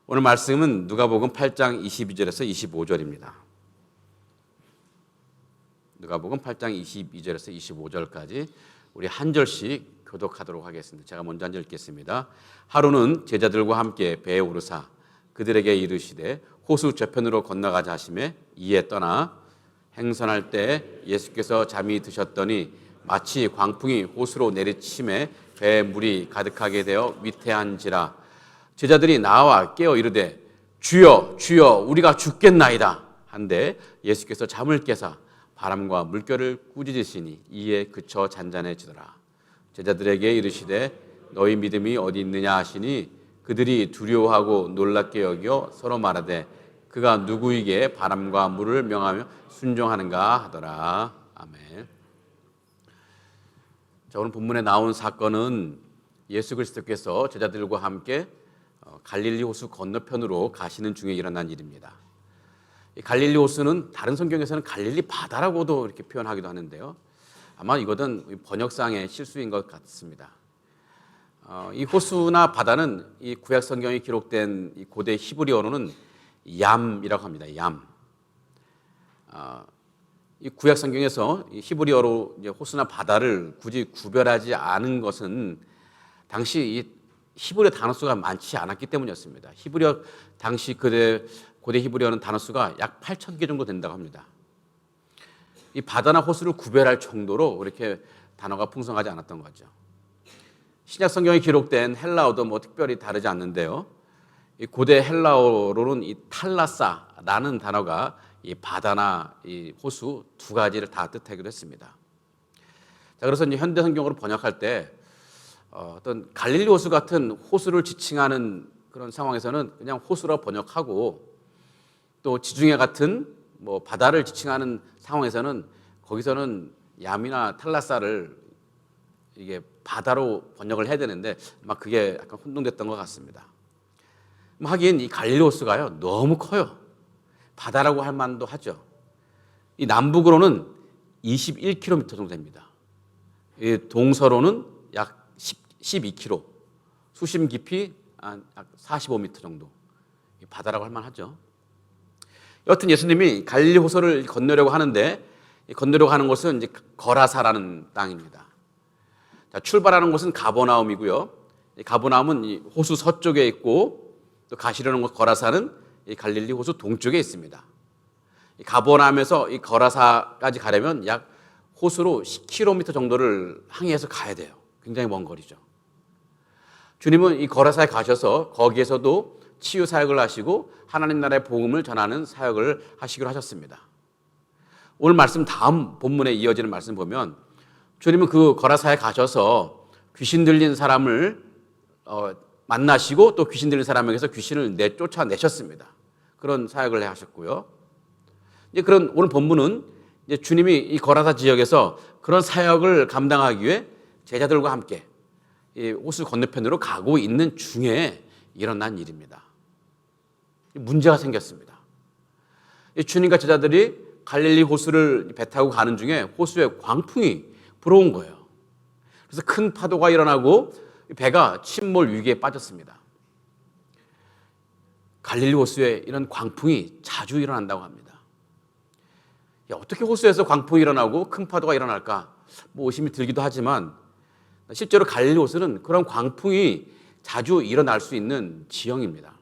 오늘 말씀은 누가복음 8장 22절에서 25절입니다. 누가복음 8장 22절에서 25절까지 우리 한 절씩 교독하도록 하겠습니다. 제가 먼저 한 절 읽겠습니다. 하루는 제자들과 함께 배에 오르사 그들에게 이르시되 호수 저편으로 건너가자 하시매 이에 떠나 행선할 때 예수께서 잠이 드셨더니 마치 광풍이 호수로 내리치매 배에 물이 가득하게 되어 위태한지라 제자들이 나와 깨어 이르되 주여 주여 우리가 죽겠나이다 한데 예수께서 잠을 깨사 바람과 물결을 꾸짖으시니 이에 그쳐 잔잔해지더라. 제자들에게 이르시되 너희 믿음이 어디 있느냐 하시니 그들이 두려워하고 놀랍게 여겨 서로 말하되 그가 누구에게 바람과 물을 명하며 순종하는가 하더라. 아멘. 자, 오늘 본문에 나온 사건은 예수 그리스도께서 제자들과 함께 갈릴리 호수 건너편으로 가시는 중에 일어난 일입니다. 이 갈릴리 호수는 다른 성경에서는 갈릴리 바다라고도 이렇게 표현하기도 하는데요. 아마 이것은 번역상의 실수인 것 같습니다. 이 호수나 바다는 이 구약 성경에 기록된 이 고대 히브리어로는 얌이라고 합니다. 얌. 이 구약 성경에서 이 히브리어로 이제 호수나 바다를 굳이 구별하지 않은 것은 당시 이 히브리어 단어 수가 많지 않았기 때문이었습니다. 히브리어 당시 고대 히브리어는 단어 수가 약 8,000개 정도 된다고 합니다. 이 바다나 호수를 구별할 정도로 이렇게 단어가 풍성하지 않았던 거죠. 신약 성경에 기록된 헬라어도 뭐 특별히 다르지 않는데요. 이 고대 헬라어로는 이 탈라사라는 단어가 이 바다나 이 호수 두 가지를 다 뜻하기도 했습니다. 자, 그래서 이제 현대 성경으로 번역할 때 어떤 갈릴리 호수 같은 호수를 지칭하는 그런 상황에서는 그냥 호수라 번역하고 또 지중해 같은 뭐 바다를 지칭하는 상황에서는 거기서는 얌이나 탈라사를 이게 바다로 번역을 해야 되는데 막 그게 약간 혼동됐던 것 같습니다. 하긴 이 갈릴리 호수가요 너무 커요. 바다라고 할 만도 하죠. 이 남북으로는 21km 정도 됩니다. 이 동서로는 약 12km, 수심 깊이 약 45m 정도. 바다라고 할 만하죠. 여튼 예수님이 갈릴리 호수를 건너려고 하는데 건너려고 하는 곳은 이제 거라사라는 땅입니다. 자, 출발하는 곳은 가버나움이고요. 가버나움은 이 호수 서쪽에 있고 또 가시려는 곳 거라사는 이 갈릴리 호수 동쪽에 있습니다. 가버나움에서 이 거라사까지 가려면 약 호수로 10km 정도를 항해해서 가야 돼요. 굉장히 먼 거리죠. 주님은 이 거라사에 가셔서 거기에서도 치유 사역을 하시고 하나님 나라의 복음을 전하는 사역을 하시기로 하셨습니다. 오늘 말씀 다음 본문에 이어지는 말씀 보면 주님은 그 거라사에 가셔서 귀신 들린 사람을 만나시고 또 귀신 들린 사람에게서 귀신을 쫓아내셨습니다. 그런 사역을 하셨고요. 이제 그런 오늘 본문은 이제 주님이 이 거라사 지역에서 그런 사역을 감당하기 위해 제자들과 함께 이 호수 건너편으로 가고 있는 중에 일어난 일입니다. 문제가 생겼습니다. 주님과 제자들이 갈릴리 호수를 배 타고 가는 중에 호수에 광풍이 불어온 거예요. 그래서 큰 파도가 일어나고 배가 침몰 위기에 빠졌습니다. 갈릴리 호수에 이런 광풍이 자주 일어난다고 합니다. 어떻게 호수에서 광풍이 일어나고 큰 파도가 일어날까? 뭐 의심이 들기도 하지만 실제로 갈릴리 호수는 그런 광풍이 자주 일어날 수 있는 지형입니다.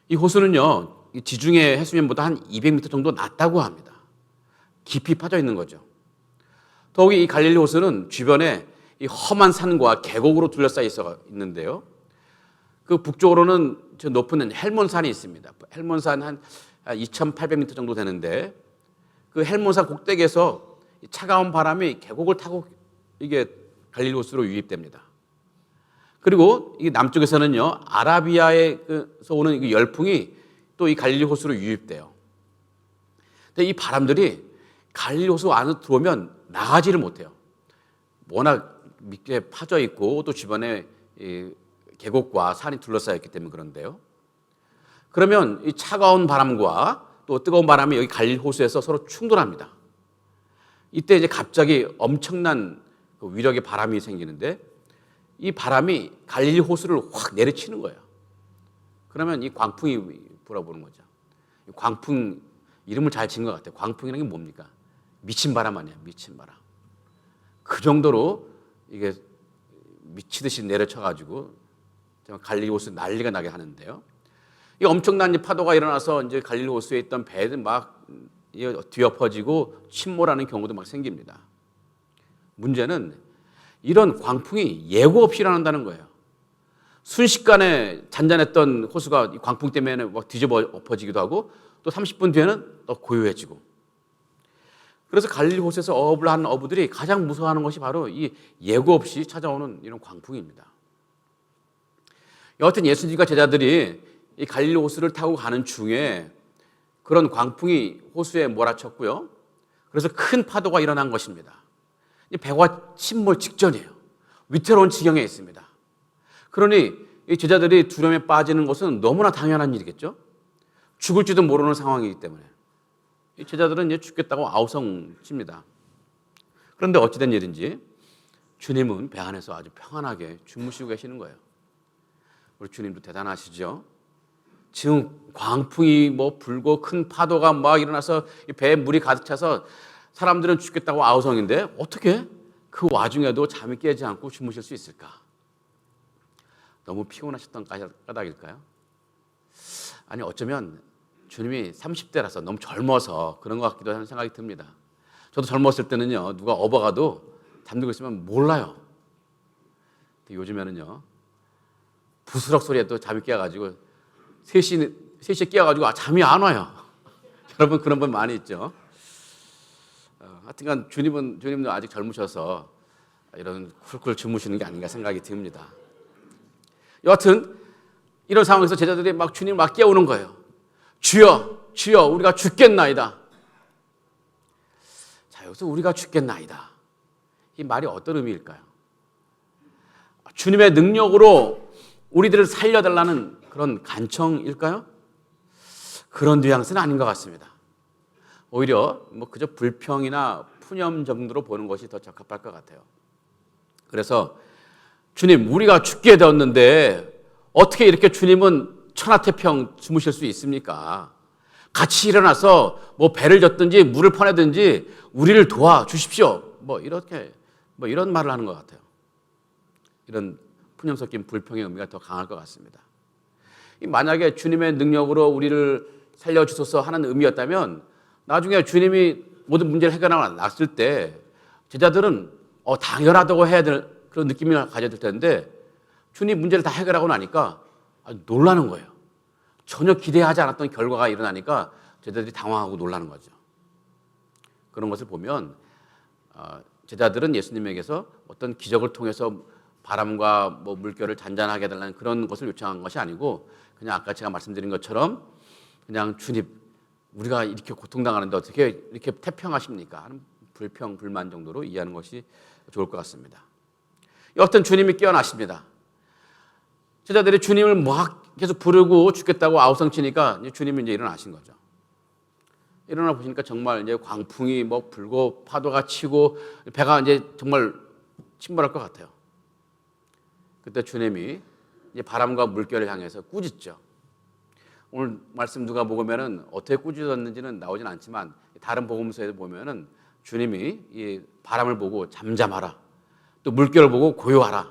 이 호수는요, 지중해 해수면보다 한 200m 정도 낮다고 합니다. 깊이 빠져 있는 거죠. 더욱이 이 갈릴리 호수는 주변에 이 험한 산과 계곡으로 둘러싸여 있는데요. 그 북쪽으로는 저 높은 헬몬산이 있습니다. 헬몬산 한 2,800m 정도 되는데 그 헬몬산 꼭대기에서 차가운 바람이 계곡을 타고 이게 갈릴리 호수로 유입됩니다. 그리고 이 남쪽에서는요 아라비아에서 오는 이 열풍이 또 이 갈릴리 호수로 유입돼요. 근데 이 바람들이 갈릴리 호수 안으로 들어오면 나가지를 못해요. 워낙 밑에 파져 있고 또 주변에 이 계곡과 산이 둘러싸여 있기 때문에 그런데요. 그러면 이 차가운 바람과 또 뜨거운 바람이 여기 갈릴리 호수에서 서로 충돌합니다. 이때 이제 갑자기 엄청난 그 위력의 바람이 생기는데 이 바람이 갈릴리 호수를 확 내리치는 거예요. 그러면 이 광풍이 불어보는 거죠. 광풍 이름을 잘 지은 것 같아요. 광풍이라는 게 뭡니까? 미친 바람 아니야, 미친 바람. 그 정도로 이게 미치듯이 내려쳐가지고 갈릴리 호수 난리가 나게 하는데요. 이 엄청난 파도가 일어나서 이제 갈릴리 호수에 있던 배들 막 뒤엎어지고 침몰하는 경우도 막 생깁니다. 문제는 이런 광풍이 예고 없이 일어난다는 거예요. 순식간에 잔잔했던 호수가 광풍 때문에 막 뒤집어 엎어지기도 하고 또 30분 뒤에는 또 고요해지고. 그래서 갈릴리 호수에서 어업을 하는 어부들이 가장 무서워하는 것이 바로 이 예고 없이 찾아오는 이런 광풍입니다. 여하튼 예수님과 제자들이 이 갈릴리 호수를 타고 가는 중에 그런 광풍이 호수에 몰아쳤고요. 그래서 큰 파도가 일어난 것입니다. 배가 침몰 직전이에요. 위태로운 지경에 있습니다. 그러니 이 제자들이 두려움에 빠지는 것은 너무나 당연한 일이겠죠. 죽을지도 모르는 상황이기 때문에 이 제자들은 이제 죽겠다고 아우성칩니다. 그런데 어찌된 일인지 주님은 배 안에서 아주 평안하게 주무시고 계시는 거예요. 우리 주님도 대단하시죠. 지금 광풍이 불고 큰 파도가 막 일어나서 배에 물이 가득 차서 사람들은 죽겠다고 아우성인데 어떻게 그 와중에도 잠이 깨지 않고 주무실 수 있을까? 너무 피곤하셨던 까닭일까요? 아니 어쩌면 주님이 30대라서 너무 젊어서 그런 것 같기도 하는 생각이 듭니다. 저도 젊었을 때는요, 누가 업어가도 잠들고 있으면 몰라요. 근데 요즘에는요, 부스럭 소리에 또 잠이 깨가지고 3시에 깨어가지고 잠이 안 와요. 여러분 그런 분 많이 있죠. 하여튼간 주님도 아직 젊으셔서 이런 쿨쿨 주무시는 게 아닌가 생각이 듭니다. 여하튼 이런 상황에서 제자들이 막 주님을 막 깨우는 거예요. 주여, 주여, 우리가 죽겠나이다. 자, 여기서 우리가 죽겠나이다. 이 말이 어떤 의미일까요? 주님의 능력으로 우리들을 살려달라는 그런 간청일까요? 그런 뉘앙스는 아닌 것 같습니다. 오히려 그저 불평이나 푸념 정도로 보는 것이 더 적합할 것 같아요. 그래서 주님, 우리가 죽게 되었는데 어떻게 이렇게 주님은 천하태평 주무실 수 있습니까? 같이 일어나서 배를 젓든지 물을 퍼내든지 우리를 도와주십시오. 이런 말을 하는 것 같아요. 이런 푸념 섞인 불평의 의미가 더 강할 것 같습니다. 만약에 주님의 능력으로 우리를 살려주소서 하는 의미였다면 나중에 주님이 모든 문제를 해결하고 났을 때 제자들은 당연하다고 해야 될 그런 느낌을 가져야 될 텐데 주님 문제를 다 해결하고 나니까 놀라는 거예요. 전혀 기대하지 않았던 결과가 일어나니까 제자들이 당황하고 놀라는 거죠. 그런 것을 보면 제자들은 예수님에게서 어떤 기적을 통해서 바람과 물결을 잔잔하게 해달라는 그런 것을 요청한 것이 아니고 그냥 아까 제가 말씀드린 것처럼 그냥 주님, 우리가 이렇게 고통당하는데 어떻게 이렇게 태평하십니까? 하는 불평, 불만 정도로 이해하는 것이 좋을 것 같습니다. 여하튼 주님이 깨어나십니다. 제자들이 주님을 막 계속 부르고 죽겠다고 아우성치니까 주님이 이제 일어나신 거죠. 일어나 보시니까 정말 이제 광풍이 불고 파도가 치고 배가 이제 정말 침몰할 것 같아요. 그때 주님이 이제 바람과 물결을 향해서 꾸짖죠. 오늘 말씀 누가 보면은 어떻게 꾸짖었는지는 나오진 않지만 다른 복음서에 보면은 주님이 이 바람을 보고 잠잠하라, 또 물결을 보고 고요하라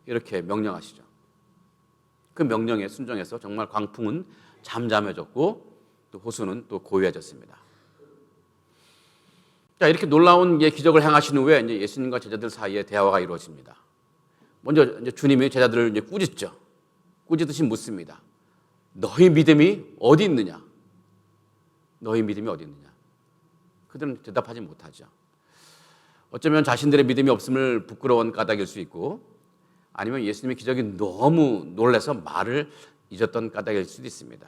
이렇게 명령하시죠. 그 명령에 순종해서 정말 광풍은 잠잠해졌고 또 호수는 또 고요해졌습니다. 자, 이렇게 놀라운 기적을 행하신 후에 이제 예수님과 제자들 사이에 대화가 이루어집니다. 먼저 이제 주님이 제자들을 이제 꾸짖죠. 꾸짖듯이 묻습니다. 너희 믿음이 어디 있느냐? 너희 믿음이 어디 있느냐? 그들은 대답하지 못하죠. 어쩌면 자신들의 믿음이 없음을 부끄러운 까닭일 수 있고 아니면 예수님의 기적이 너무 놀라서 말을 잊었던 까닭일 수도 있습니다.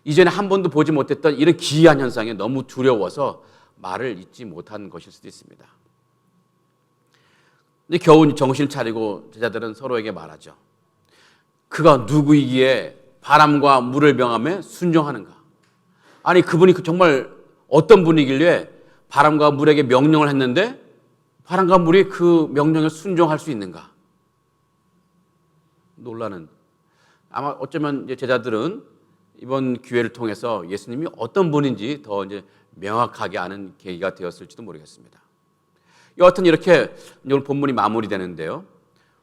이전에 한 번도 보지 못했던 이런 기이한 현상에 너무 두려워서 말을 잊지 못한 것일 수도 있습니다. 근데 겨우 정신을 차리고 제자들은 서로에게 말하죠. 그가 누구이기에 바람과 물을 명함에 순종하는가? 아니 그분이 정말 어떤 분이길래 바람과 물에게 명령을 했는데 바람과 물이 그 명령에 순종할 수 있는가? 놀라는 아마 어쩌면 이제 제자들은 이번 기회를 통해서 예수님이 어떤 분인지 더 이제 명확하게 아는 계기가 되었을지도 모르겠습니다. 여하튼 이렇게 오늘 본문이 마무리되는데요.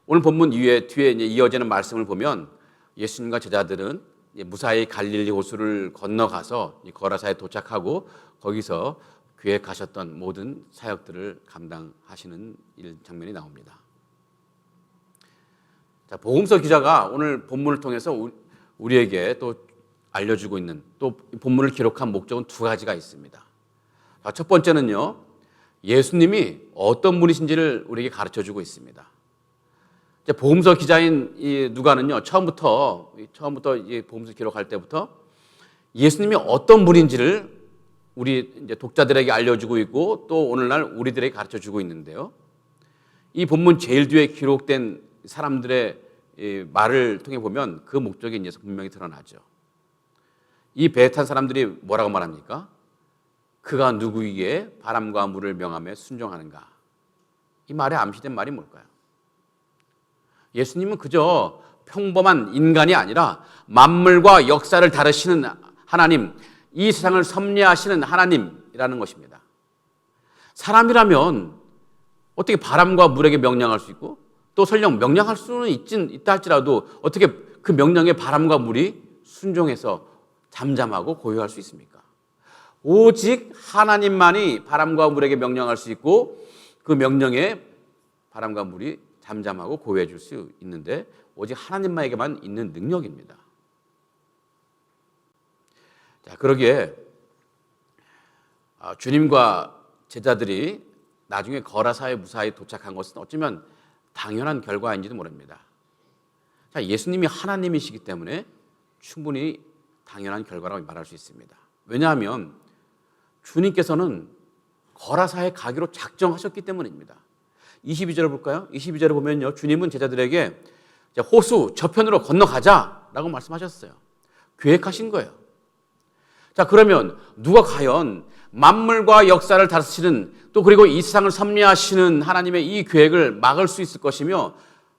오늘 본문 뒤에 이제 이어지는 말씀을 보면 예수님과 제자들은 무사히 갈릴리 호수를 건너가서 거라사에 도착하고 거기서 계획하셨던 모든 사역들을 감당하시는 장면이 나옵니다. 자, 복음서 기자가 오늘 본문을 통해서 우리에게 또 알려주고 있는 또 본문을 기록한 목적은 두 가지가 있습니다. 자, 첫 번째는요, 예수님이 어떤 분이신지를 우리에게 가르쳐주고 있습니다. 이제 복음서 기자인 이 누가는요, 처음부터 이 복음서 기록할 때부터 예수님이 어떤 분인지를 우리 이제 독자들에게 알려주고 있고 또 오늘날 우리들에게 가르쳐주고 있는데요. 이 본문 제일 뒤에 기록된 사람들의 말을 통해 보면 그 목적이 이제 분명히 드러나죠. 이 배에 탄 사람들이 뭐라고 말합니까? 그가 누구에게 바람과 물을 명함에 순종하는가? 이 말에 암시된 말이 뭘까요? 예수님은 그저 평범한 인간이 아니라 만물과 역사를 다루시는 하나님, 이 세상을 섭리하시는 하나님이라는 것입니다. 사람이라면 어떻게 바람과 물에게 명령할 수 있고 또 설령 명령할 수는 있다 할지라도 어떻게 그 명령에 바람과 물이 순종해서 잠잠하고 고요할 수 있습니까? 오직 하나님만이 바람과 물에게 명령할 수 있고 그 명령에 바람과 물이 잠잠하고 고요해 줄 수 있는데 오직 하나님만에게만 있는 능력입니다. 자, 그러기에 주님과 제자들이 나중에 거라사에 무사히 도착한 것은 어쩌면 당연한 결과인지도 모릅니다. 자, 예수님이 하나님이시기 때문에 충분히 당연한 결과라고 말할 수 있습니다. 왜냐하면 주님께서는 거라사에 가기로 작정하셨기 때문입니다. 22절을 볼까요? 22절을 보면요, 주님은 제자들에게 호수 저편으로 건너가자라고 말씀하셨어요. 계획하신 거예요. 자, 그러면 누가 과연 만물과 역사를 다스리는 또 그리고 이 세상을 섭리하시는 하나님의 이 계획을 막을 수 있을 것이며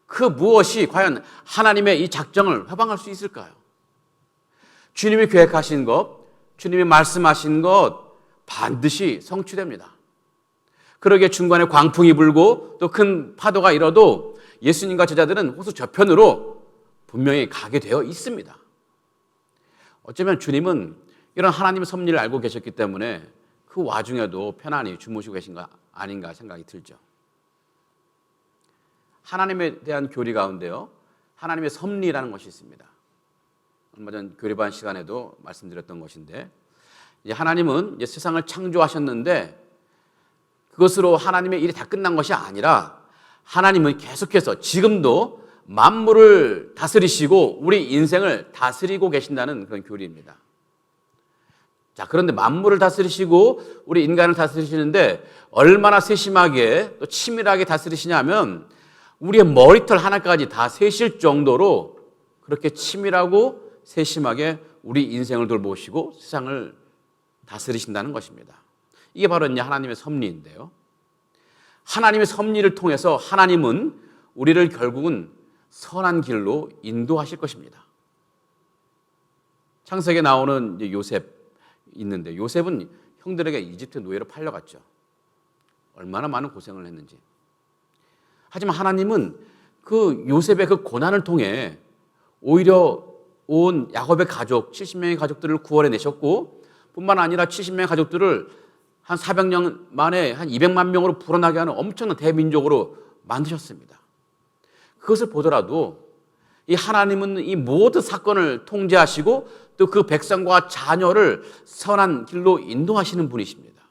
그 무엇이 과연 하나님의 이 작정을 회방할 수 있을까요? 주님이 계획하신 것, 주님이 말씀하신 것 반드시 성취됩니다. 그러기에 중간에 광풍이 불고 또 큰 파도가 일어도 예수님과 제자들은 호수 저편으로 분명히 가게 되어 있습니다. 어쩌면 주님은 이런 하나님의 섭리를 알고 계셨기 때문에 그 와중에도 편안히 주무시고 계신 거 아닌가 생각이 들죠. 하나님에 대한 교리 가운데요, 하나님의 섭리라는 것이 있습니다. 얼마 전 교리반 시간에도 말씀드렸던 것인데, 이제 하나님은 이제 세상을 창조하셨는데 그것으로 하나님의 일이 다 끝난 것이 아니라 하나님은 계속해서 지금도 만물을 다스리시고 우리 인생을 다스리고 계신다는 그런 교리입니다. 자, 그런데 만물을 다스리시고 우리 인간을 다스리시는데 얼마나 세심하게 또 치밀하게 다스리시냐면 우리의 머리털 하나까지 다 세실 정도로 그렇게 치밀하고 세심하게 우리 인생을 돌보시고 세상을 다스리신다는 것입니다. 이게 바로 이제 하나님의 섭리인데요. 하나님의 섭리를 통해서 하나님은 우리를 결국은 선한 길로 인도하실 것입니다. 창세기에 나오는 이제 요셉 있는데 요셉은 형들에게 이집트 노예로 팔려갔죠. 얼마나 많은 고생을 했는지. 하지만 하나님은 그 요셉의 그 고난을 통해 오히려 온 야곱의 가족 70명의 가족들을 구원해 내셨고 뿐만 아니라 70명의 가족들을 한 400년 만에 한 200만 명으로 불어나게 하는 엄청난 대민족으로 만드셨습니다. 그것을 보더라도 이 하나님은 이 모든 사건을 통제하시고 또 그 백성과 자녀를 선한 길로 인도하시는 분이십니다.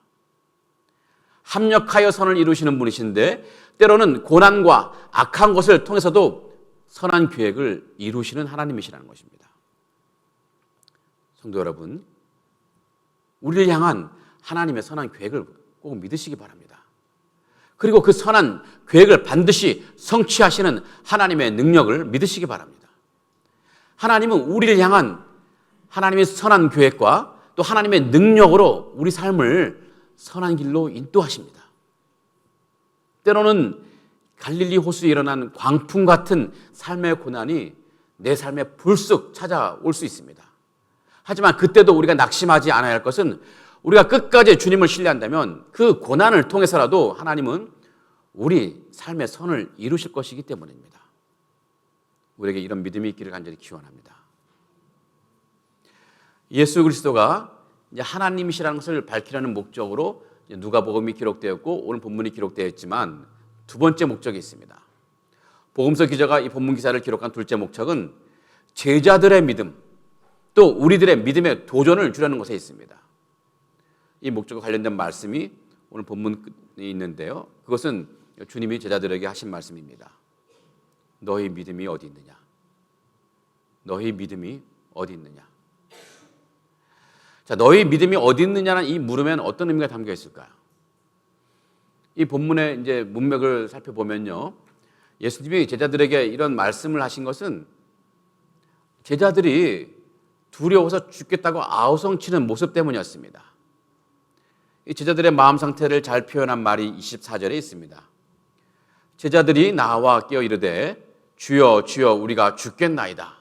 합력하여 선을 이루시는 분이신데 때로는 고난과 악한 것을 통해서도 선한 계획을 이루시는 하나님이시라는 것입니다. 성도 여러분, 우리를 향한 하나님의 선한 계획을 꼭 믿으시기 바랍니다. 그리고 그 선한 계획을 반드시 성취하시는 하나님의 능력을 믿으시기 바랍니다. 하나님은 우리를 향한 하나님의 선한 계획과 또 하나님의 능력으로 우리 삶을 선한 길로 인도하십니다. 때로는 갈릴리 호수에 일어난 광풍 같은 삶의 고난이 내 삶에 불쑥 찾아올 수 있습니다. 하지만 그때도 우리가 낙심하지 않아야 할 것은 우리가 끝까지 주님을 신뢰한다면 그 고난을 통해서라도 하나님은 우리 삶의 선을 이루실 것이기 때문입니다. 우리에게 이런 믿음이 있기를 간절히 기원합니다. 예수 그리스도가 이제 하나님이시라는 것을 밝히려는 목적으로 누가복음이 기록되었고 오늘 본문이 기록되어 있지만 두 번째 목적이 있습니다. 복음서 기자가 이 본문 기사를 기록한 둘째 목적은 제자들의 믿음, 또 우리들의 믿음의 도전을 주려는 것에 있습니다. 이 목적과 관련된 말씀이 오늘 본문에 있는데요. 그것은 주님이 제자들에게 하신 말씀입니다. 너희 믿음이 어디 있느냐? 너희 믿음이 어디 있느냐? 자, 너희 믿음이 어디 있느냐는 이 물음에는 어떤 의미가 담겨 있을까요? 이 본문의 이제 문맥을 살펴보면요. 예수님이 제자들에게 이런 말씀을 하신 것은 제자들이 두려워서 죽겠다고 아우성치는 모습 때문이었습니다. 이 제자들의 마음 상태를 잘 표현한 말이 24절에 있습니다. 제자들이 나와 깨어 이르되 주여 주여 우리가 죽겠나이다.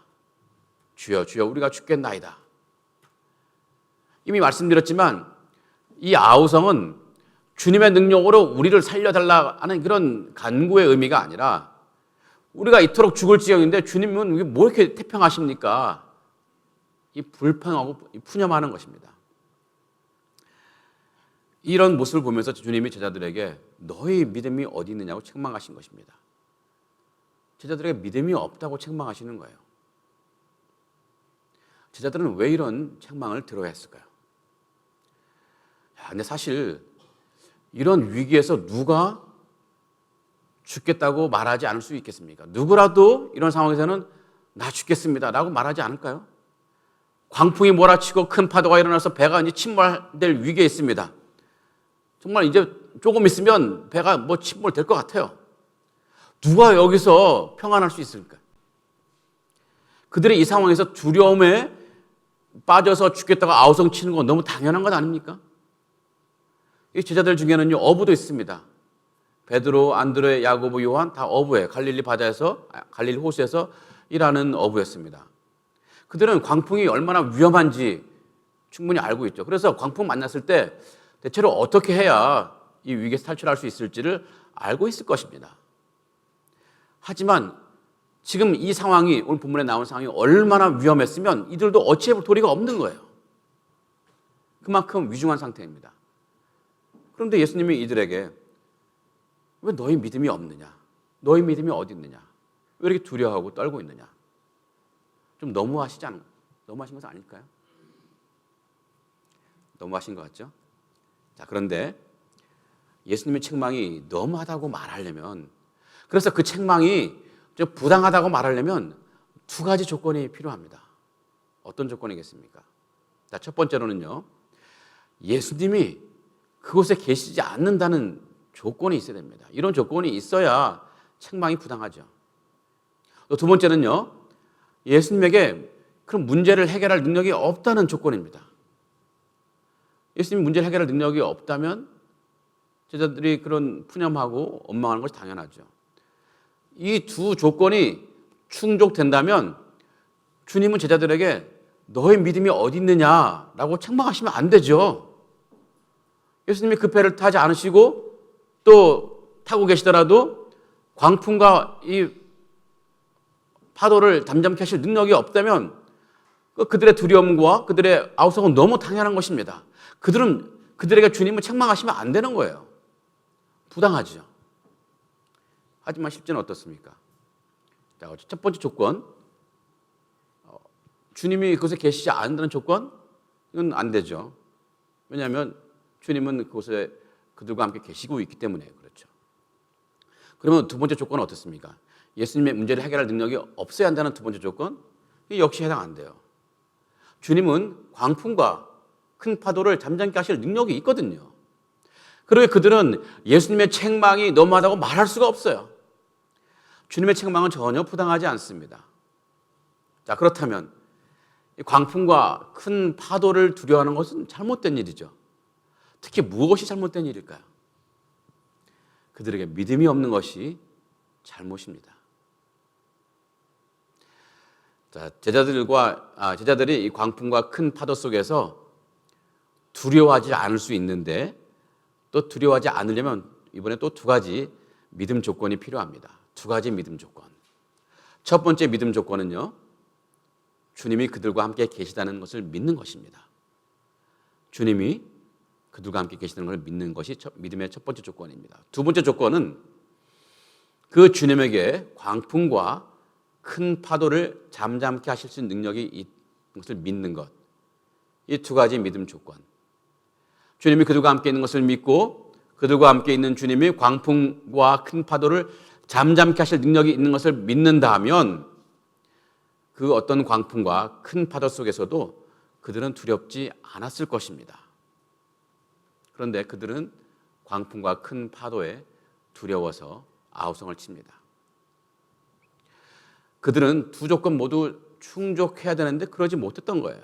주여 주여 우리가 죽겠나이다. 이미 말씀드렸지만 이 아우성은 주님의 능력으로 우리를 살려달라 하는 그런 간구의 의미가 아니라 우리가 이토록 죽을 지경인데 주님은 뭐 이렇게 태평하십니까? 이 불평하고 푸념하는 것입니다. 이런 모습을 보면서 주님이 제자들에게 너희 믿음이 어디 있느냐고 책망하신 것입니다. 제자들에게 믿음이 없다고 책망하시는 거예요. 제자들은 왜 이런 책망을 들어야 했을까요? 근데 사실 이런 위기에서 누가 죽겠다고 말하지 않을 수 있겠습니까? 누구라도 이런 상황에서는 나 죽겠습니다 라고 말하지 않을까요? 광풍이 몰아치고 큰 파도가 일어나서 배가 이제 침몰될 위기에 있습니다. 정말 이제 조금 있으면 배가 뭐 침몰될 것 같아요. 누가 여기서 평안할 수 있을까? 그들이 이 상황에서 두려움에 빠져서 죽겠다고 아우성 치는 건 너무 당연한 것 아닙니까? 이 제자들 중에는요 어부도 있습니다. 베드로, 안드레, 야고보, 요한 다 어부에 갈릴리 바다에서 갈릴리 호수에서 일하는 어부였습니다. 그들은 광풍이 얼마나 위험한지 충분히 알고 있죠. 그래서 광풍 만났을 때 대체로 어떻게 해야 이 위기에서 탈출할 수 있을지를 알고 있을 것입니다. 하지만 지금 이 상황이 오늘 본문에 나온 상황이 얼마나 위험했으면 이들도 어찌해볼 도리가 없는 거예요. 그만큼 위중한 상태입니다. 그런데 예수님이 이들에게 왜 너희 믿음이 없느냐? 너희 믿음이 어디 있느냐? 왜 이렇게 두려워하고 떨고 있느냐? 좀 너무하신 것 아닐까요? 너무하신 것 같죠? 자, 그런데 예수님의 책망이 너무하다고 말하려면, 그래서 그 책망이 좀 부당하다고 말하려면 두 가지 조건이 필요합니다. 어떤 조건이겠습니까? 자, 첫 번째로는요, 예수님이 그곳에 계시지 않는다는 조건이 있어야 됩니다. 이런 조건이 있어야 책망이 부당하죠. 또 두 번째는요, 예수님에게 그런 문제를 해결할 능력이 없다는 조건입니다. 예수님이 문제를 해결할 능력이 없다면 제자들이 그런 푸념하고 원망하는 것이 당연하죠. 이 두 조건이 충족된다면 주님은 제자들에게 너의 믿음이 어디 있느냐라고 책망하시면 안 되죠. 예수님이 그 배를 타지 않으시고 또 타고 계시더라도 광풍과 이 파도를 잠잠케 하실 능력이 없다면 그들의 두려움과 그들의 아우성은 너무 당연한 것입니다. 그들에게 주님은 책망하시면 안 되는 거예요. 부당하죠. 하지만 실제는 어떻습니까? 자, 첫 번째 조건, 주님이 그곳에 계시지 않는다는 조건, 이건 안 되죠. 왜냐하면 주님은 그곳에 그들과 함께 계시고 있기 때문에 그렇죠. 그러면 두 번째 조건은 어떻습니까? 예수님의 문제를 해결할 능력이 없어야 한다는 두 번째 조건, 이 역시 해당 안 돼요. 주님은 광풍과 큰 파도를 잠잠케 하실 능력이 있거든요. 그러게 그들은 예수님의 책망이 너무하다고 말할 수가 없어요. 주님의 책망은 전혀 부당하지 않습니다. 자, 그렇다면 광풍과 큰 파도를 두려워하는 것은 잘못된 일이죠. 특히 무엇이 잘못된 일일까요? 그들에게 믿음이 없는 것이 잘못입니다. 자, 제자들이 이 광풍과 큰 파도 속에서 두려워하지 않을 수 있는데 또 두려워하지 않으려면 이번에 또 두 가지 믿음 조건이 필요합니다. 두 가지 믿음 조건. 첫 번째 믿음 조건은요, 주님이 그들과 함께 계시다는 것을 믿는 것입니다. 주님이 그들과 함께 계시다는 것을 믿는 것이 믿음의 첫 번째 조건입니다. 두 번째 조건은 그 주님에게 광풍과 큰 파도를 잠잠케 하실 수 있는 능력이 있는 것을 믿는 것. 이 두 가지 믿음 조건. 주님이 그들과 함께 있는 것을 믿고 그들과 함께 있는 주님이 광풍과 큰 파도를 잠잠케 하실 능력이 있는 것을 믿는다면 그 어떤 광풍과 큰 파도 속에서도 그들은 두렵지 않았을 것입니다. 그런데 그들은 광풍과 큰 파도에 두려워서 아우성을 칩니다. 그들은 두 조건 모두 충족해야 되는데 그러지 못했던 거예요.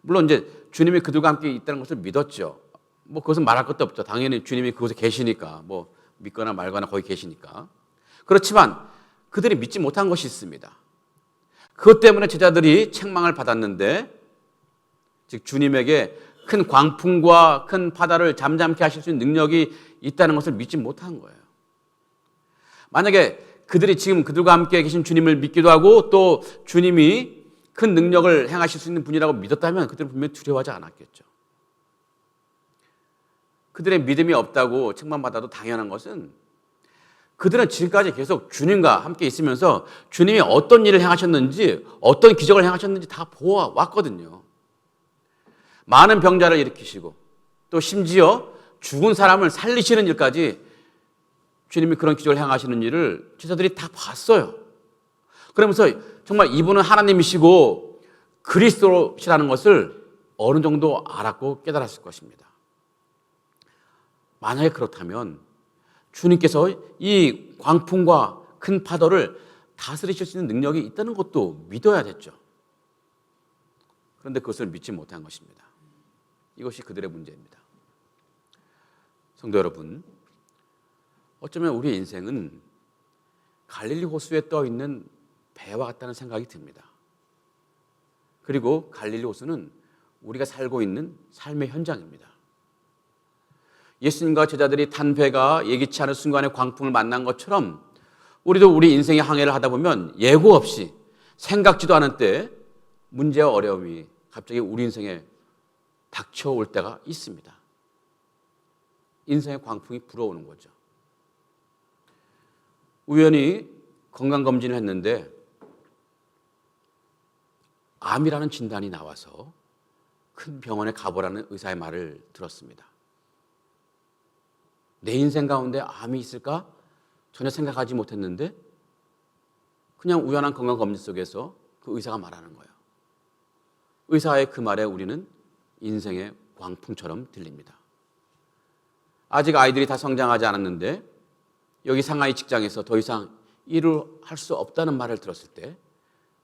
물론 이제 주님이 그들과 함께 있다는 것을 믿었죠. 뭐 그것은 말할 것도 없죠. 당연히 주님이 그곳에 계시니까, 뭐 믿거나 말거나 거기 계시니까. 그렇지만 그들이 믿지 못한 것이 있습니다. 그것 때문에 제자들이 책망을 받았는데, 즉 주님에게 큰 광풍과 큰 바다를 잠잠케 하실 수 있는 능력이 있다는 것을 믿지 못한 거예요. 만약에 그들이 지금 그들과 함께 계신 주님을 믿기도 하고 또 주님이 큰 능력을 행하실 수 있는 분이라고 믿었다면 그들은 분명히 두려워하지 않았겠죠. 그들의 믿음이 없다고 책망받아도 당연한 것은 그들은 지금까지 계속 주님과 함께 있으면서 주님이 어떤 일을 행하셨는지, 어떤 기적을 행하셨는지 다 보아왔거든요. 많은 병자를 일으키시고 또 심지어 죽은 사람을 살리시는 일까지 주님이 그런 기적을 행하시는 일을 제자들이 다 봤어요. 그러면서 정말 이분은 하나님이시고 그리스도시라는 것을 어느 정도 알았고 깨달았을 것입니다. 만약에 그렇다면 주님께서 이 광풍과 큰 파도를 다스리실 수 있는 능력이 있다는 것도 믿어야 됐죠. 그런데 그것을 믿지 못한 것입니다. 이것이 그들의 문제입니다. 성도 여러분, 어쩌면 우리의 인생은 갈릴리 호수에 떠 있는 배와 같다는 생각이 듭니다. 그리고 갈릴리 호수는 우리가 살고 있는 삶의 현장입니다. 예수님과 제자들이 탄 배가 예기치 않은 순간에 광풍을 만난 것처럼 우리도 우리 인생의 항해를 하다 보면 예고 없이 생각지도 않은 때에 문제와 어려움이 갑자기 우리 인생에 닥쳐올 때가 있습니다. 인생의 광풍이 불어오는 거죠. 우연히 건강검진을 했는데 암이라는 진단이 나와서 큰 병원에 가보라는 의사의 말을 들었습니다. 내 인생 가운데 암이 있을까? 전혀 생각하지 못했는데 그냥 우연한 건강검진 속에서 그 의사가 말하는 거예요. 의사의 그 말에 우리는 인생의 광풍처럼 들립니다. 아직 아이들이 다 성장하지 않았는데 여기 상하이 직장에서 더 이상 일을 할 수 없다는 말을 들었을 때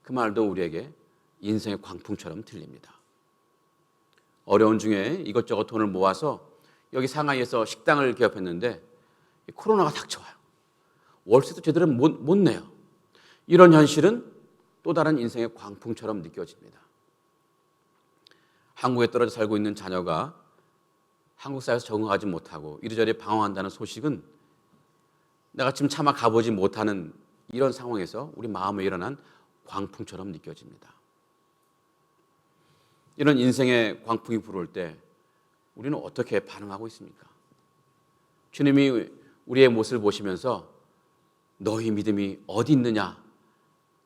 그 말도 우리에게 인생의 광풍처럼 들립니다. 어려운 중에 이것저것 돈을 모아서 여기 상하이에서 식당을 개업했는데 코로나가 닥쳐와요. 월세도 제대로 못 내요. 이런 현실은 또 다른 인생의 광풍처럼 느껴집니다. 한국에 떨어져 살고 있는 자녀가 한국 사회에서 적응하지 못하고 이리저리 방황한다는 소식은 내가 지금 차마 가보지 못하는 이런 상황에서 우리 마음에 일어난 광풍처럼 느껴집니다. 이런 인생의 광풍이 불어올 때 우리는 어떻게 반응하고 있습니까? 주님이 우리의 모습을 보시면서 너희 믿음이 어디 있느냐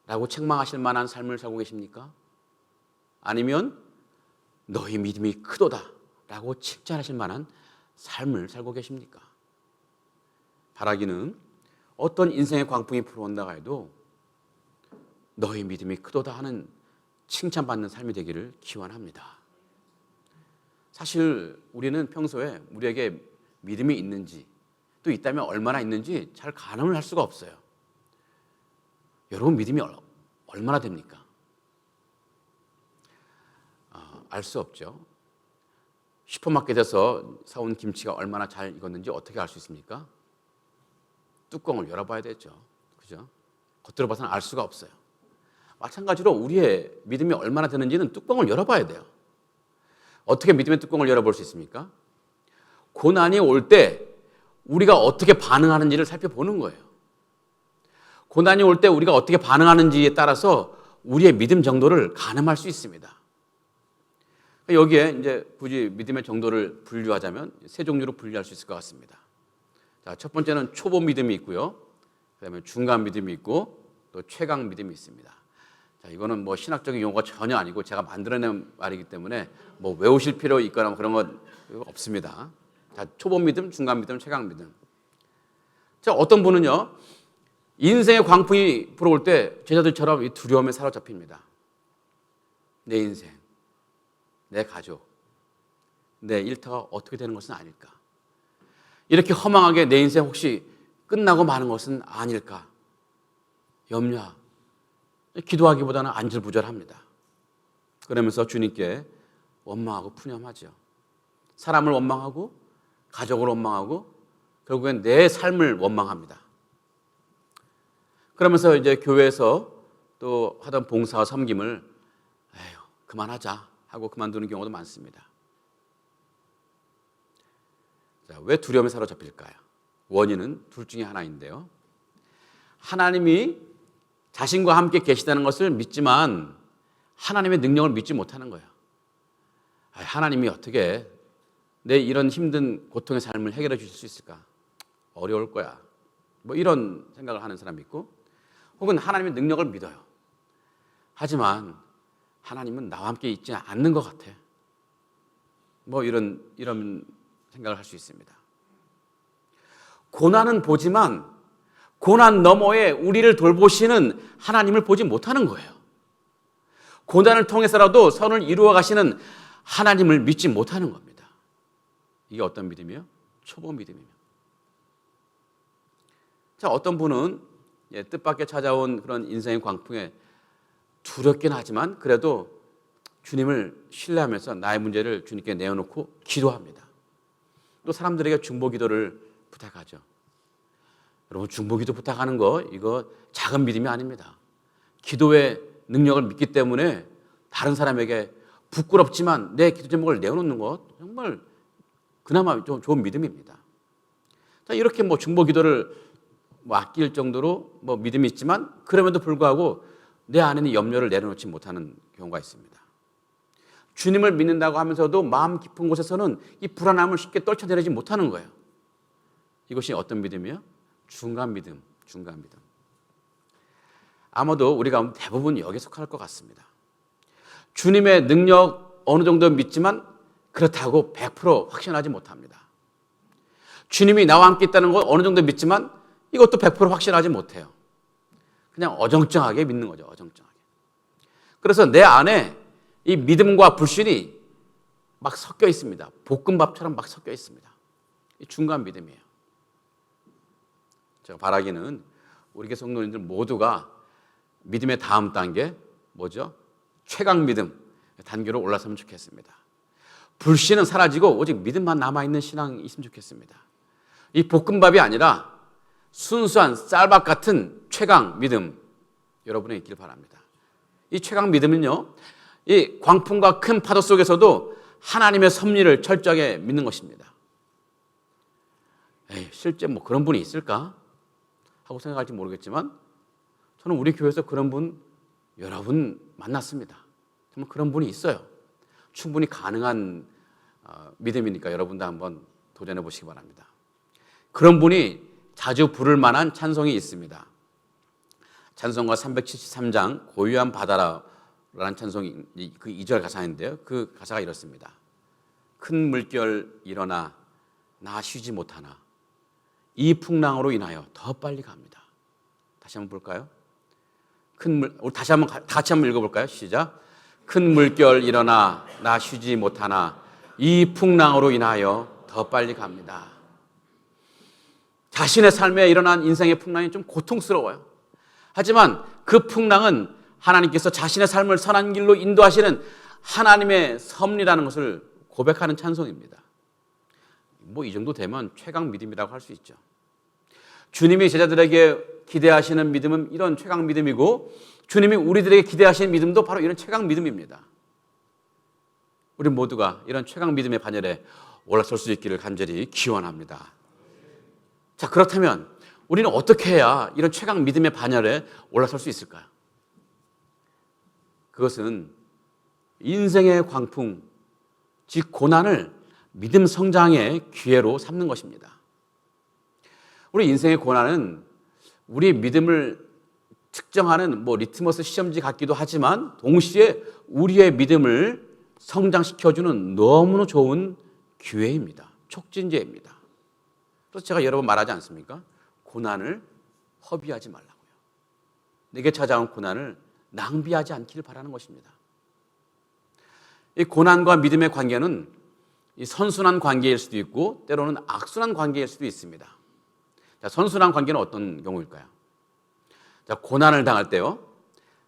라고 책망하실 만한 삶을 살고 계십니까? 아니면 너희 믿음이 크도다 라고 칭찬하실 만한 삶을 살고 계십니까? 바라기는 어떤 인생의 광풍이 불어온다고 해도 너희 믿음이 크도다 하는 칭찬받는 삶이 되기를 기원합니다. 사실 우리는 평소에 우리에게 믿음이 있는지 또 있다면 얼마나 있는지 잘 가늠을 할 수가 없어요. 여러분 믿음이 얼마나 됩니까? 알 수 없죠. 슈퍼마켓에서 사온 김치가 얼마나 잘 익었는지 어떻게 알 수 있습니까? 뚜껑을 열어봐야 되죠. 그죠? 겉으로 봐서는 알 수가 없어요. 마찬가지로 우리의 믿음이 얼마나 되는지는 뚜껑을 열어봐야 돼요. 어떻게 믿음의 뚜껑을 열어볼 수 있습니까? 고난이 올 때 우리가 어떻게 반응하는지를 살펴보는 거예요. 고난이 올 때 우리가 어떻게 반응하는지에 따라서 우리의 믿음 정도를 가늠할 수 있습니다. 여기에 이제 굳이 믿음의 정도를 분류하자면 세 종류로 분류할 수 있을 것 같습니다. 자, 첫 번째는 초보 믿음이 있고요. 그다음에 중간 믿음이 있고 또 최강 믿음이 있습니다. 자, 이거는 뭐 신학적인 용어가 전혀 아니고 제가 만들어낸 말이기 때문에 뭐 외우실 필요 있거나 뭐 그런 건 없습니다. 자, 초보 믿음, 중간 믿음, 최강 믿음. 자, 어떤 분은요, 인생의 광풍이 불어올 때 제자들처럼 이 두려움에 사로잡힙니다. 내 인생, 내 가족, 내 일터가 어떻게 되는 것은 아닐까? 이렇게 허망하게 내 인생 혹시 끝나고 마는 것은 아닐까? 염려, 기도하기보다는 안절부절합니다. 그러면서 주님께 원망하고 푸념하죠. 사람을 원망하고 가족을 원망하고 결국엔 내 삶을 원망합니다. 그러면서 이제 교회에서 또 하던 봉사와 섬김을 에휴, 그만하자 하고 그만두는 경우도 많습니다. 자, 왜 두려움에 사로잡힐까요? 원인은 둘 중에 하나인데요. 하나님이 자신과 함께 계시다는 것을 믿지만 하나님의 능력을 믿지 못하는 거예요. 하나님이 어떻게 내 이런 힘든 고통의 삶을 해결해 주실 수 있을까? 어려울 거야. 뭐 이런 생각을 하는 사람이 있고, 혹은 하나님의 능력을 믿어요. 하지만 하나님은 나와 함께 있지 않는 것 같아. 뭐 이런 생각을 할 수 있습니다. 고난은 보지만 고난 너머에 우리를 돌보시는 하나님을 보지 못하는 거예요. 고난을 통해서라도 선을 이루어 가시는 하나님을 믿지 못하는 겁니다. 이게 어떤 믿음이에요? 초보 믿음이에요. 자, 어떤 분은 뜻밖의 찾아온 그런 인생의 광풍에 두렵긴 하지만 그래도 주님을 신뢰하면서 나의 문제를 주님께 내어놓고 기도합니다. 또 사람들에게 중보 기도를 부탁하죠. 여러분, 중보 기도 부탁하는 거 이거 작은 믿음이 아닙니다. 기도의 능력을 믿기 때문에 다른 사람에게 부끄럽지만 내 기도 제목을 내어놓는 것 정말 그나마 좀 좋은 믿음입니다. 자, 이렇게 뭐 중보 기도를 아낄 정도로 뭐 믿음이 있지만 그럼에도 불구하고 내 안에는 염려를 내려놓지 못하는 경우가 있습니다. 주님을 믿는다고 하면서도 마음 깊은 곳에서는 이 불안함을 쉽게 떨쳐내지 못하는 거예요. 이것이 어떤 믿음이에요? 중간 믿음, 중간 믿음. 아마도 우리가 대부분 여기에 속할 것 같습니다. 주님의 능력 어느 정도 믿지만 그렇다고 100% 확신하지 못합니다. 주님이 나와 함께 있다는 건 어느 정도 믿지만 이것도 100% 확신하지 못해요. 그냥 어정쩡하게 믿는 거죠. 어정쩡하게. 그래서 내 안에 이 믿음과 불신이 막 섞여 있습니다. 볶음밥처럼 막 섞여 있습니다. 이 중간 믿음이에요. 제가 바라기는 우리 교회 성도님들 모두가 믿음의 다음 단계 뭐죠? 최강 믿음 단계로 올라서면 좋겠습니다. 불신은 사라지고 오직 믿음만 남아있는 신앙이 있으면 좋겠습니다. 이 볶음밥이 아니라 순수한 쌀밥 같은 최강 믿음 여러분에 있길 바랍니다. 이 최강 믿음은요, 이 광풍과 큰 파도 속에서도 하나님의 섭리를 철저하게 믿는 것입니다. 실제 뭐 그런 분이 있을까 하고 생각할지 모르겠지만 저는 우리 교회에서 그런 분 여러 분 만났습니다. 정말 그런 분이 있어요. 충분히 가능한 믿음이니까 여러분도 한번 도전해 보시기 바랍니다. 그런 분이 자주 부를 만한 찬송이 있습니다. 찬송가 373장 고요한 바다라는 찬송이 그 2절 가사인데요. 그 가사가 이렇습니다. 큰 물결 일어나 나 쉬지 못하나 이 풍랑으로 인하여 더 빨리 갑니다. 다시 한번 볼까요? 우리 다시 한번 같이 한번 읽어볼까요? 시작. 큰 물결 일어나 나 쉬지 못하나 이 풍랑으로 인하여 더 빨리 갑니다. 자신의 삶에 일어난 인생의 풍랑이 좀 고통스러워요. 하지만 그 풍랑은 하나님께서 자신의 삶을 선한 길로 인도하시는 하나님의 섭리라는 것을 고백하는 찬송입니다. 뭐 이 정도 되면 최강 믿음이라고 할 수 있죠. 주님이 제자들에게 기대하시는 믿음은 이런 최강 믿음이고 주님이 우리들에게 기대하시는 믿음도 바로 이런 최강 믿음입니다. 우리 모두가 이런 최강 믿음의 반열에 올라설 수 있기를 간절히 기원합니다. 자, 그렇다면 우리는 어떻게 해야 이런 최강 믿음의 반열에 올라설 수 있을까요? 그것은 인생의 광풍, 즉 고난을 믿음 성장의 기회로 삼는 것입니다. 우리 인생의 고난은 우리 믿음을 측정하는 리트머스 시험지 같기도 하지만 동시에 우리의 믿음을 성장시켜주는 너무나 좋은 기회입니다. 촉진제입니다. 그래서 제가 여러 번 말하지 않습니까? 고난을 허비하지 말라고요. 내게 찾아온 고난을 낭비하지 않기를 바라는 것입니다. 이 고난과 믿음의 관계는 이 선순환 관계일 수도 있고 때로는 악순환 관계일 수도 있습니다. 자, 선순환 관계는 어떤 경우일까요? 자, 고난을 당할 때요,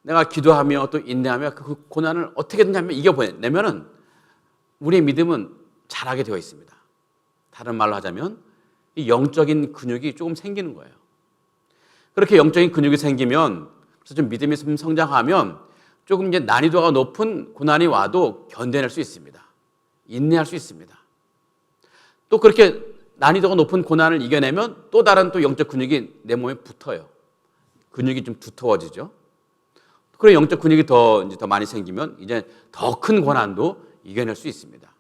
내가 기도하며 또 인내하며 그 고난을 어떻게든지 하면 이겨내면은 우리의 믿음은 자라게 되어 있습니다. 다른 말로 하자면 이 영적인 근육이 조금 생기는 거예요. 그렇게 영적인 근육이 생기면, 그래서 좀 믿음이 좀 성장하면 조금 이제 난이도가 높은 고난이 와도 견뎌낼 수 있습니다. 인내할 수 있습니다. 또 그렇게 난이도가 높은 고난을 이겨내면 또 다른 또 영적 근육이 내 몸에 붙어요. 근육이 좀 두터워지죠. 그래 영적 근육이 더 많이 생기면 이제 더 큰 고난도 이겨낼 수 있습니다.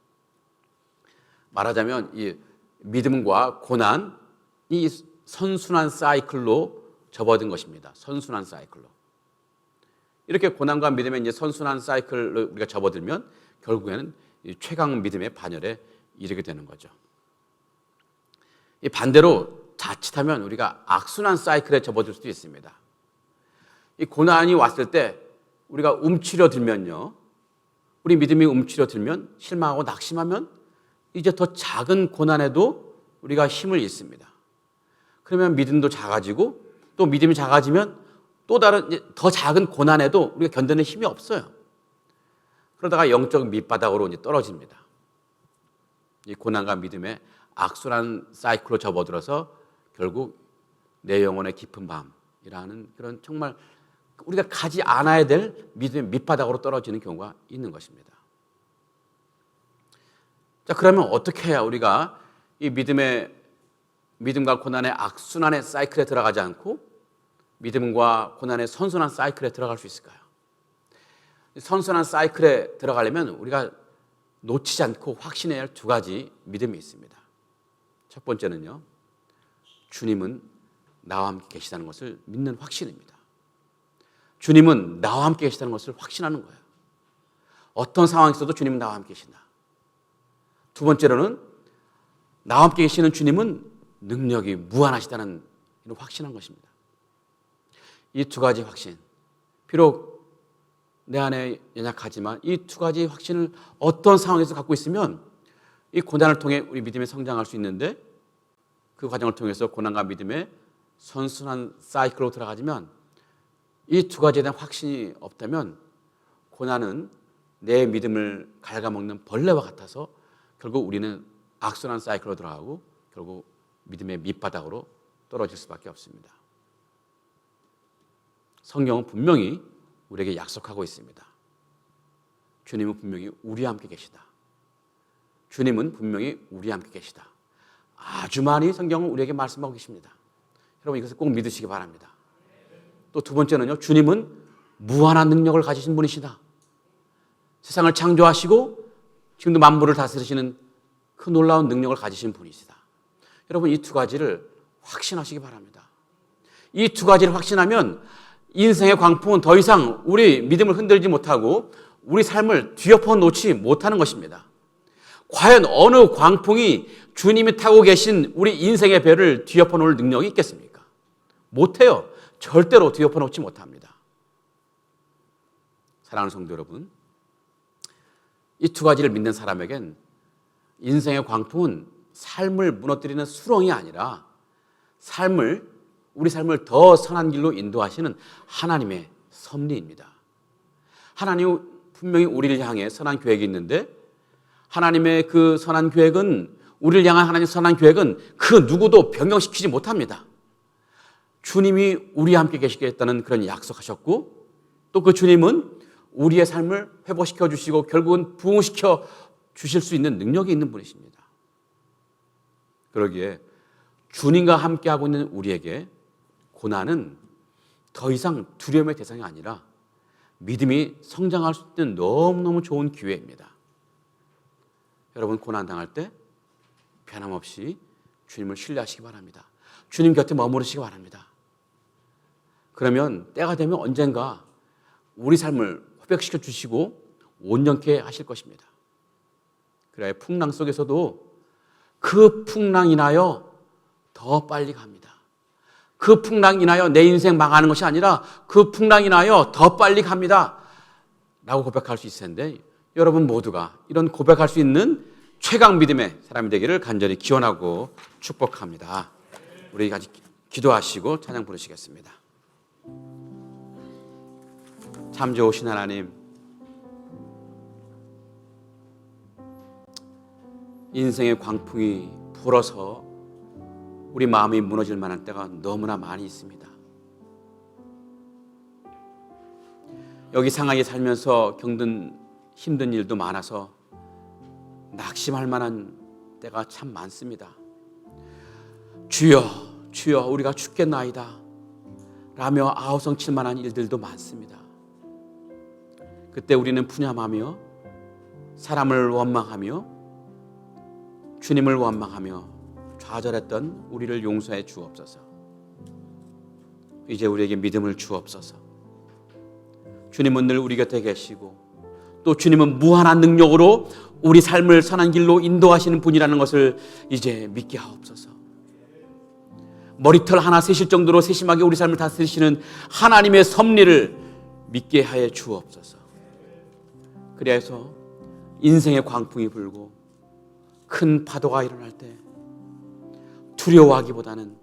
말하자면 이 믿음과 고난이 선순환 사이클로 접어든 것입니다. 선순환 사이클로. 이렇게 고난과 믿음의 이제 선순환 사이클로 우리가 접어들면 결국에는 이 최강 믿음의 반열에 이르게 되는 거죠. 이 반대로 자칫하면 우리가 악순환 사이클에 접어들 수도 있습니다. 이 고난이 왔을 때 우리가 움츠려들면요, 우리 믿음이 움츠려들면 실망하고 낙심하면 이제 더 작은 고난에도 우리가 힘을 잃습니다. 그러면 믿음도 작아지고 또 믿음이 작아지면 또 다른 더 작은 고난에도 우리가 견뎌낼 힘이 없어요. 그러다가 영적 밑바닥으로 이제 떨어집니다. 이 고난과 믿음의 악순환 사이클로 접어들어서 결국 내 영혼의 깊은 밤이라는 그런 정말 우리가 가지 않아야 될 믿음의 밑바닥으로 떨어지는 경우가 있는 것입니다. 자, 그러면 어떻게 해야 우리가 이 믿음과 고난의 악순환의 사이클에 들어가지 않고 믿음과 고난의 선순환 사이클에 들어갈 수 있을까요? 선순환 사이클에 들어가려면 우리가 놓치지 않고 확신해야 할 두 가지 믿음이 있습니다. 첫 번째는요, 주님은 나와 함께 계시다는 것을 믿는 확신입니다. 주님은 나와 함께 계시다는 것을 확신하는 거예요. 어떤 상황이 있어도 주님은 나와 함께 계신다. 두 번째로는 나와 함께 계시는 주님은 능력이 무한하시다는 이런 확신한 것입니다. 이 두 가지 확신, 비록 내 안에 연약하지만 이 두 가지 확신을 어떤 상황에서 갖고 있으면 이 고난을 통해 우리 믿음이 성장할 수 있는데, 그 과정을 통해서 고난과 믿음의 선순환 사이클로 들어가지만 이 두 가지에 대한 확신이 없다면 고난은 내 믿음을 갉아먹는 벌레와 같아서 결국 우리는 악순환 사이클로 들어가고 결국 믿음의 밑바닥으로 떨어질 수밖에 없습니다. 성경은 분명히 우리에게 약속하고 있습니다. 주님은 분명히 우리와 함께 계시다. 주님은 분명히 우리와 함께 계시다. 아주 많이 성경은 우리에게 말씀하고 계십니다. 여러분 이것을 꼭 믿으시기 바랍니다. 또 두 번째는요, 주님은 무한한 능력을 가지신 분이시다. 세상을 창조하시고 지금도 만물을 다스리시는 그 놀라운 능력을 가지신 분이시다. 여러분 이 두 가지를 확신하시기 바랍니다. 이 두 가지를 확신하면 인생의 광풍은 더 이상 우리 믿음을 흔들지 못하고 우리 삶을 뒤엎어 놓지 못하는 것입니다. 과연 어느 광풍이 주님이 타고 계신 우리 인생의 배를 뒤엎어 놓을 능력이 있겠습니까? 못해요. 절대로 뒤엎어 놓지 못합니다. 사랑하는 성도 여러분, 이 두 가지를 믿는 사람에겐 인생의 광풍은 삶을 무너뜨리는 수렁이 아니라 우리 삶을 더 선한 길로 인도하시는 하나님의 섭리입니다. 하나님은 분명히 우리를 향해 선한 계획이 있는데, 하나님의 그 선한 계획은, 우리를 향한 하나님의 선한 계획은 그 누구도 변경시키지 못합니다. 주님이 우리와 함께 계시겠다는 그런 약속하셨고, 또 그 주님은 우리의 삶을 회복시켜 주시고 결국은 부흥시켜 주실 수 있는 능력이 있는 분이십니다. 그러기에 주님과 함께하고 있는 우리에게 고난은 더 이상 두려움의 대상이 아니라 믿음이 성장할 수 있는 너무너무 좋은 기회입니다. 여러분, 고난 당할 때 변함없이 주님을 신뢰하시기 바랍니다. 주님 곁에 머무르시기 바랍니다. 그러면 때가 되면 언젠가 우리 삶을 회복시켜 주시고 온전케 하실 것입니다. 그래야 풍랑 속에서도 그 풍랑 인하여 더 빨리 갑니다. 그 풍랑 인하여 내 인생 망하는 것이 아니라 그 풍랑 인하여 더 빨리 갑니다 라고 고백할 수 있을 텐데, 여러분 모두가 이런 고백할 수 있는 최강 믿음의 사람이 되기를 간절히 기원하고 축복합니다. 우리 같이 기도하시고 찬양 부르시겠습니다. 참 좋으신 하나님, 인생의 광풍이 불어서 우리 마음이 무너질 만한 때가 너무나 많이 있습니다. 여기 상하이 살면서 겪는 힘든 일도 많아서 낙심할 만한 때가 참 많습니다. 주여, 주여, 우리가 죽겠나이다 라며 아우성칠 만한 일들도 많습니다. 그때 우리는 푸념하며 사람을 원망하며 주님을 원망하며 좌절했던 우리를 용서해 주옵소서. 이제 우리에게 믿음을 주옵소서. 주님은 늘 우리 곁에 계시고 또 주님은 무한한 능력으로 우리 삶을 선한 길로 인도하시는 분이라는 것을 이제 믿게 하옵소서. 머리털 하나 세실 정도로 세심하게 우리 삶을 다스리시는 하나님의 섭리를 믿게 하여 주옵소서. 그래서 인생의 광풍이 불고 큰 파도가 일어날 때 두려워하기보다는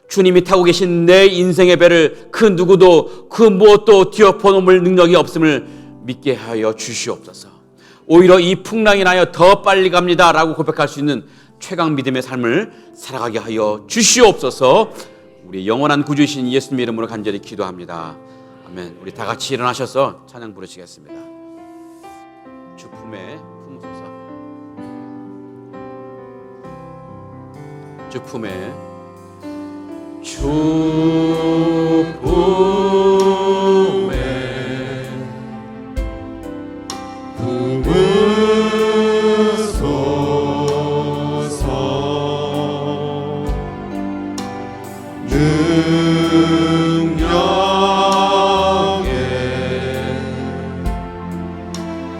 주님이 타고 계신 내 인생의 배를 그 누구도 그 무엇도 뒤엎어놓을 능력이 없음을 믿게 하여 주시옵소서. 오히려 이 풍랑이 나여 더 빨리 갑니다 라고 고백할 수 있는 최강 믿음의 삶을 살아가게 하여 주시옵소서. 우리 영원한 구주이신 예수님의 이름으로 간절히 기도합니다. 아멘. 우리 다 같이 일어나셔서 찬양 부르시겠습니다. 주 품에 품으소서. 주 품에 주 품에 품으소서. 능력에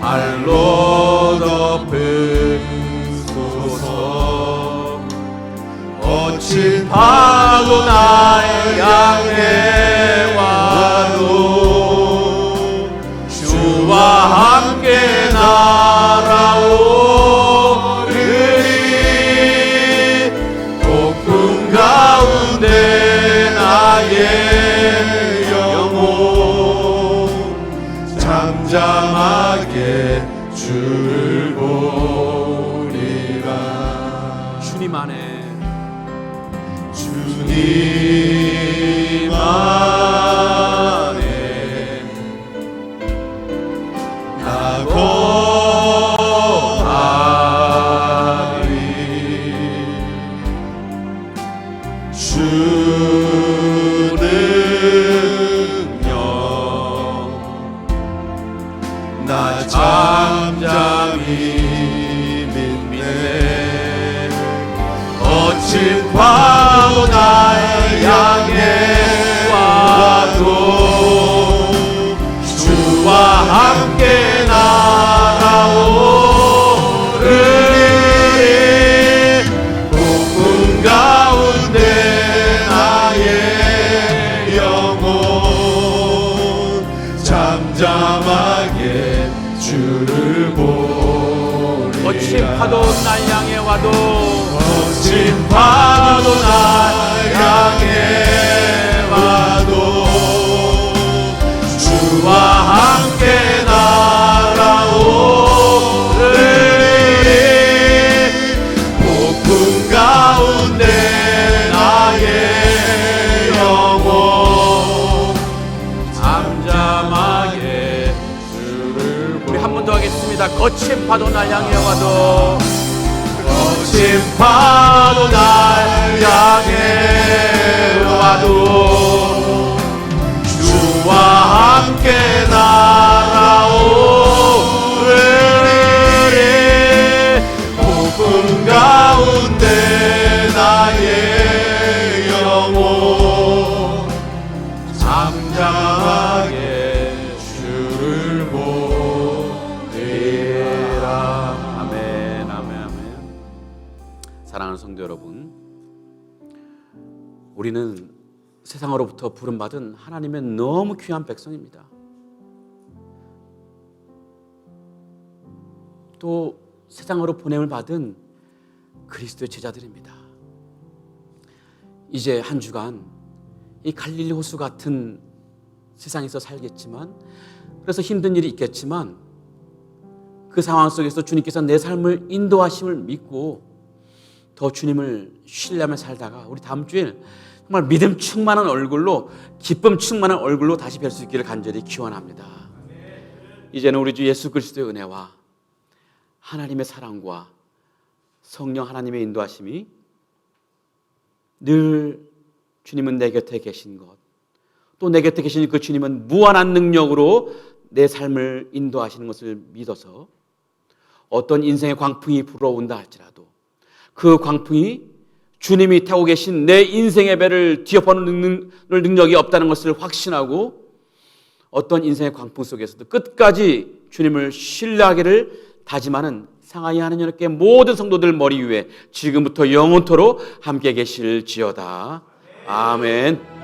발로 덮으소서. 거친 파도 나를 향해 와도 주와 함께 날아오르리. 폭풍 가운데 나의 영혼 잠잠하게 주를 보리라. 주님 안에 주님 안에 나 거하리. 주 능력 나 잠잠히 믿네. 거친 파도 나를 향해 와도 주와 함께 날아오르리. 폭풍 가운데 나의 영혼 잠잠하게 주를 보리라. 거친 파도 날 향해 와도 거친 파도 날 향해 와도 주와 함께 날아오르리. 폭풍 가운데 나의 영혼 합니다. 거친 파도 날 향해 와도, 거친 파도 날 향해 와도 주와 함께 날아오르리. 폭풍 가운데 나의 영혼 잠잠하게 주를 보리라. 아멘, 아멘, 아멘. 사랑하는 성도 여러분, 우리는 세상으로부터 부름받은 하나님의 너무 귀한 백성입니다. 또 세상으로 보냄을 받은 그리스도의 제자들입니다. 이제 한 주간 이 갈릴리 호수 같은 세상에서 살겠지만, 그래서 힘든 일이 있겠지만, 그 상황 속에서 주님께서 내 삶을 인도하심을 믿고 더 주님을 신뢰하며 살다가 우리 다음 주일 정말 믿음 충만한 얼굴로, 기쁨 충만한 얼굴로 다시 뵐 수 있기를 간절히 기원합니다. 이제는 우리 주 예수 그리스도의 은혜와 하나님의 사랑과 성령 하나님의 인도하심이 늘 주님은 내 곁에 계신 것, 또 내 곁에 계신 그 주님은 무한한 능력으로 내 삶을 인도하시는 것을 믿어서 어떤 인생의 광풍이 불어온다 할지라도 그 광풍이 주님이 타고 계신 내 인생의 배를 뒤엎어놓는 능력이 없다는 것을 확신하고 어떤 인생의 광풍 속에서도 끝까지 주님을 신뢰하기를 다짐하는 상하이 하느님께 모든 성도들 머리 위에 지금부터 영원토록 함께 계실지어다. 아멘.